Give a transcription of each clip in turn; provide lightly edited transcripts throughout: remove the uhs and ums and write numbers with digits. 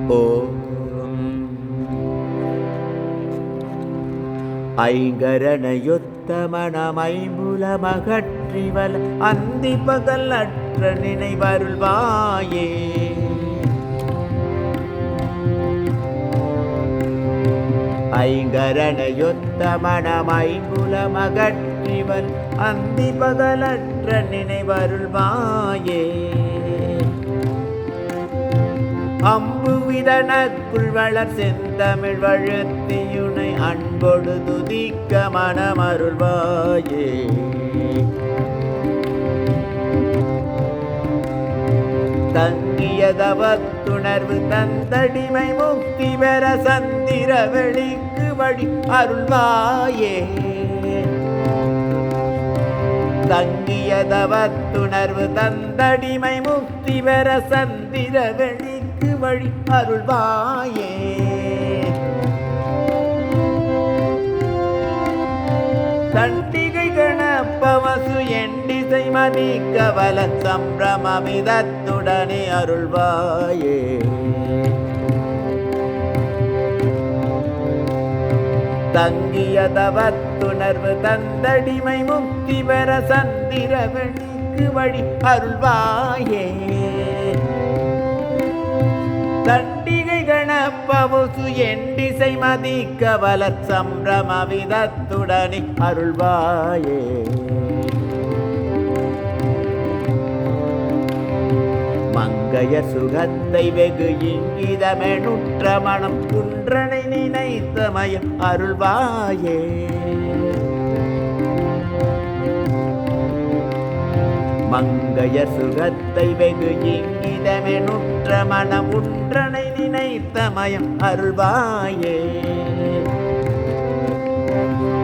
ஓம் ஐங்கரணையொத்தமணமைமுலமகற்றிவல் அந்தி பகல் அற்ற நினைவருள்வாயே. ஐங்கரணையொத்தமணமைமுலமகற்றிவல் அந்தி பகலற்ற நினைவருள்வாயே. அம்பு விதனக்குள் வளர் செந்தமிழ் வழுத்தியுனை அன்பொடு துதிக்க மனமருள்வாயே. தங்கியதவத்துணர்வு தந்தடிமை முக்தி பெற சந்திர வெளிக்கு வழி அருள்வாயே. தங்கியதவத்துணர்வு தந்தடிமை முக்தி பெற சந்திர வெளிக்கு வழி அருள்வாயே. தண்டிகை கணப்பவசு எண்டிசை மதிக்க வல சம்பிரமமிதத்துடனே அருள்வாயே. தங்கியதவத்துணர்வு தந்தடிமை முக்தி பெற சந்திர வெளிக்கு வழி அருள்வாயே. தண்டிகை கணப்பவுசு எண்டிசை மதிக்க வலச் சம்பிரமவிதத்துடனே அருள்வாயே. மங்கைய சுகத்தை வெகு இங்கிதமெனுற்ற மனம் குன்றனை நினைத்த மயம் அருள்வாயே. மங்கைய சுகத்தை வெகு இங்கிதமெனுற்ற மனம் உன்றனை நினைத்த மயம் அருள்வாயே.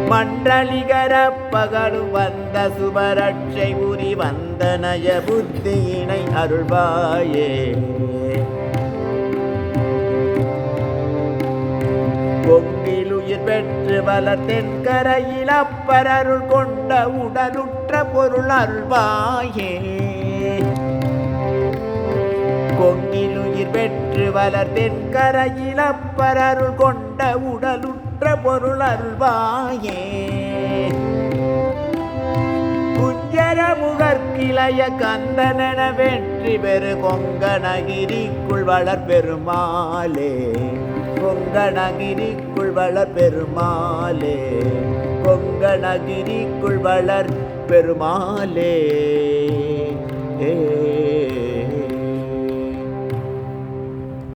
மன்றலிகர பகலு வந்த சுபரட்சை உரி வந்தனய புத்தியினை அருள்வாயே. பொங்கிலுயிர் பெற்று வளர் தென்கரையில் அப்பரருள் கொண்ட உடலுற்ற பொருள் அருள்வாயே. பொங்கிலுயிர் பெற்று வளர் தென்கரையில் அப்பரருள் கொண்ட உடலுற்ற பொருள் அருள்வாயே. குஞ்சர முகற்கிளைய கந்தனென வெற்றி பெரு கொங்கணகிரிக்குள் வளர் பெருமாளே. கொங்கணகிரிக்குள் வளர் பெருமாளே. கொங்கணகிரிக்குள் வளர் பெருமாளே.